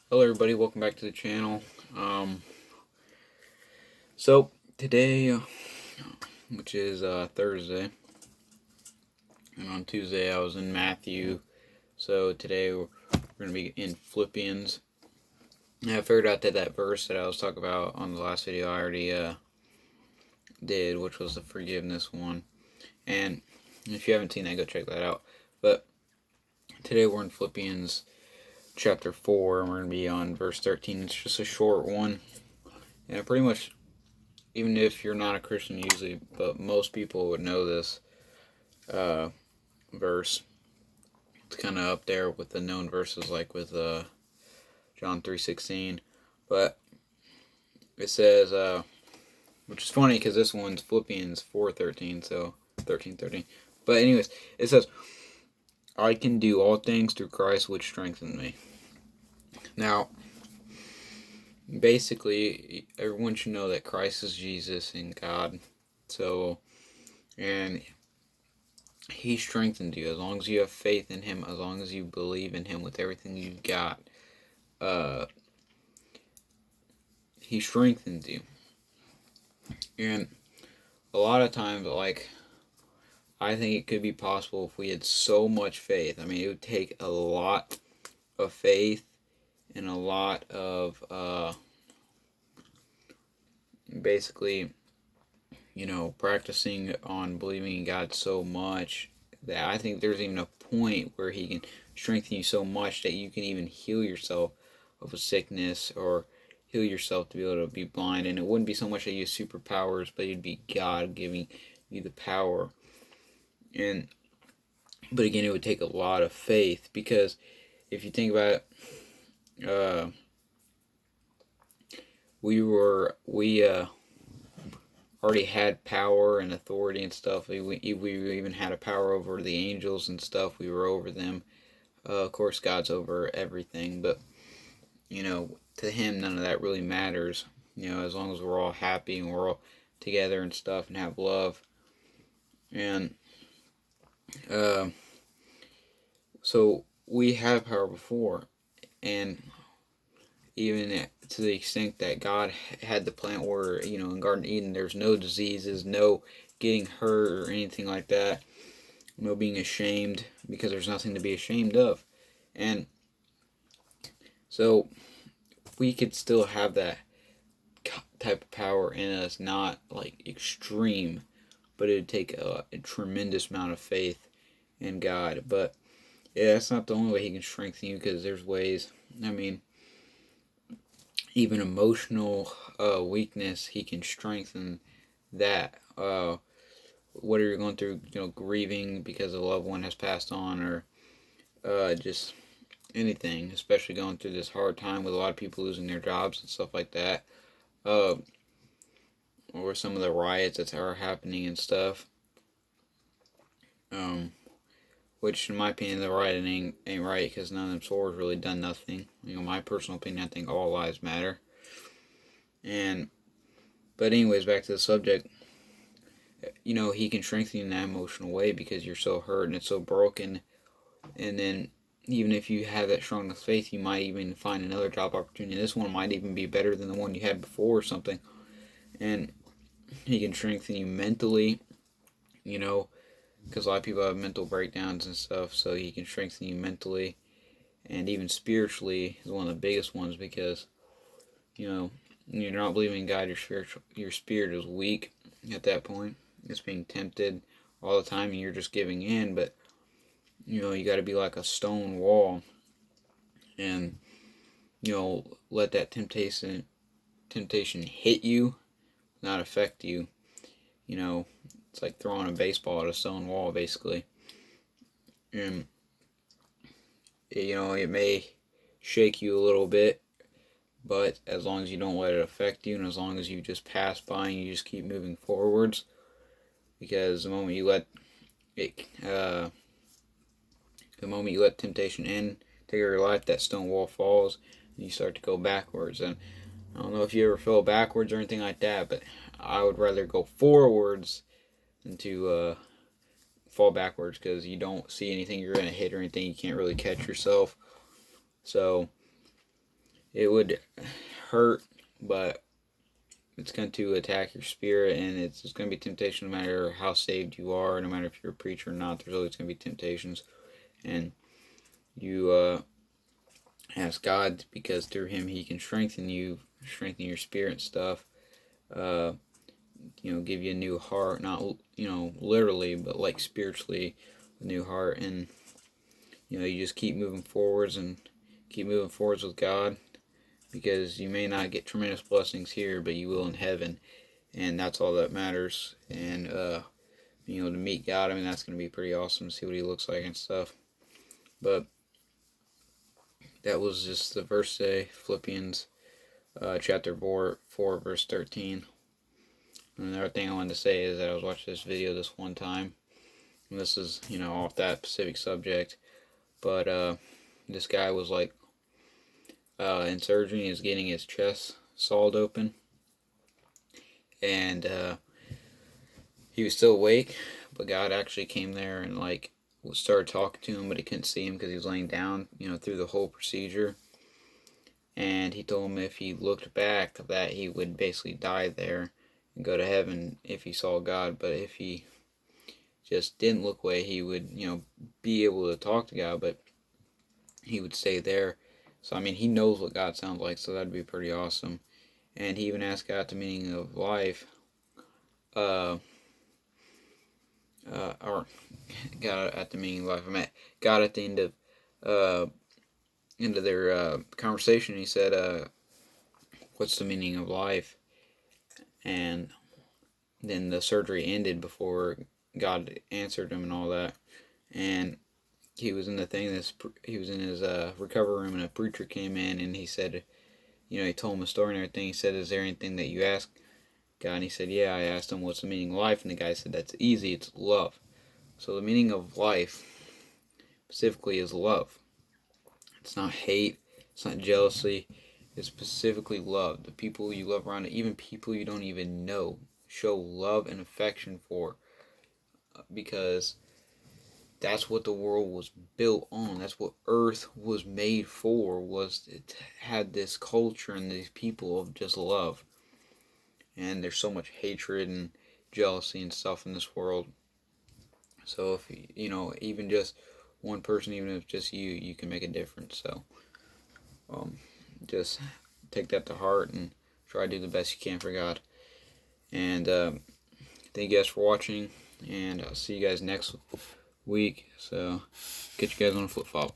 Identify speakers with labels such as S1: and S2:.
S1: Hello everybody, welcome back to the channel. So today, which is Thursday, and on Tuesday I was in Matthew, so today we're going to be in Philippians. And I figured out that verse that I was talking about on the last video I already did, which was the forgiveness one. And if you haven't seen that, go check that out. But today we're in Philippians chapter 4, and we're going to be on verse 13. It's just a short one, and pretty much, even if you're not a Christian usually, but most people would know this verse. It's kind of up there with the known verses, like with John 3:16. But it says, which is funny because this one's Philippians 4:13, so 13:13. But anyways, it says, "I can do all things through Christ which strengthens me." Now, basically, everyone should know that Christ is Jesus and God. So, and He strengthens you as long as you have faith in Him, as long as you believe in Him with everything you've got. He strengthens you. And a lot of times, like, I think it could be possible if we had so much faith. I mean, it would take a lot of faith and a lot of basically, practicing on believing in God so much that I think there's even a point where He can strengthen you so much that you can even heal yourself of a sickness, or heal yourself to be able to be blind. And it wouldn't be so much that you have superpowers, but it'd be God giving you the power. But again, it would take a lot of faith, because if you think about it, we already had power and authority and stuff. We even had a power over the angels and stuff. We were over them. Of course, God's over everything, but to Him, none of that really matters. As long as we're all happy and we're all together and stuff and have love. And so we had power before, and even to the extent that God had the plan where, in Garden of Eden, there's no diseases, no getting hurt or anything like that, no being ashamed, because there's nothing to be ashamed of. And so we could still have that type of power in us, not like extreme, but it would take a tremendous amount of faith in God. But yeah, that's not the only way He can strengthen you, because there's ways. I mean, even emotional weakness, He can strengthen that. Whether you're going through, grieving because a loved one has passed on, or just anything, especially going through this hard time with a lot of people losing their jobs and stuff like that, or some of the riots that are happening and stuff. Which, in my opinion, the rioting ain't right, because none of them swords really done nothing. My personal opinion, I think all lives matter. But anyways, back to the subject. He can strengthen you in that emotional way because you're so hurt and it's so broken. And then, even if you have that strong enough faith, you might even find another job opportunity. This one might even be better than the one you had before or something. And He can strengthen you mentally, because a lot of people have mental breakdowns and stuff, so He can strengthen you mentally. And even spiritually is one of the biggest ones, because you're not believing in God, your spirit is weak at that point. It's being tempted all the time and you're just giving in. But you got to be like a stone wall, and let that temptation hit you, not affect you. It's like throwing a baseball at a stone wall, basically. And it may shake you a little bit, but as long as you don't let it affect you, and as long as you just pass by and you just keep moving forwards, because the moment you let temptation in to your life, that stone wall falls and you start to go backwards. And I don't know if you ever fell backwards or anything like that, but I would rather go forwards than to fall backwards, because you don't see anything you're going to hit or anything. You can't really catch yourself. So it would hurt, but it's going to attack your spirit, and it's going to be temptation no matter how saved you are, no matter if you're a preacher or not. There's always going to be temptations, and you ask God, because through Him He can strengthen you, strengthen your spirit and stuff. Give you a new heart, not literally, but like spiritually, a new heart, and you just keep moving forwards with God, because you may not get tremendous blessings here, but you will in heaven, and that's all that matters. And to meet God, I mean, that's going to be pretty awesome to see what He looks like and stuff. But that was just the verse today, Philippians chapter 4, verse 13. And another thing I wanted to say is that I was watching this video this one time, and this is, off that specific subject, but this guy was like in surgery. He was getting his chest sawed open, and he was still awake, but God actually came there and like started talking to him, but he couldn't see him because he was laying down, through the whole procedure. And he told him if he looked back that he would basically die there and go to heaven if he saw God, but if he just didn't look away, he would, be able to talk to God, but he would stay there. So, I mean, he knows what God sounds like, so that'd be pretty awesome. And he even asked God the meaning of life, or God at the meaning of life. I mean, God at the end of their conversation, he said, what's the meaning of life? And then the surgery ended before God answered him and all that. And he was in the thing, he was in his recovery room, and a preacher came in, and he said, he told him a story and everything. He said, is there anything that you asked God? And he said, yeah. I asked him, what's the meaning of life? And the guy said, that's easy, it's love. So the meaning of life specifically is love. It's not hate, it's not jealousy, it's specifically love. The people you love around, even people you don't even know, show love and affection for, because that's what the world was built on. That's what Earth was made for, was it had this culture and these people of just love. And there's so much hatred and jealousy and stuff in this world. So if even just one person, even if just you can make a difference. So just take that to heart and try to do the best you can for God. And thank you guys for watching, and I'll see you guys next week. So catch you guys on a flip-flop.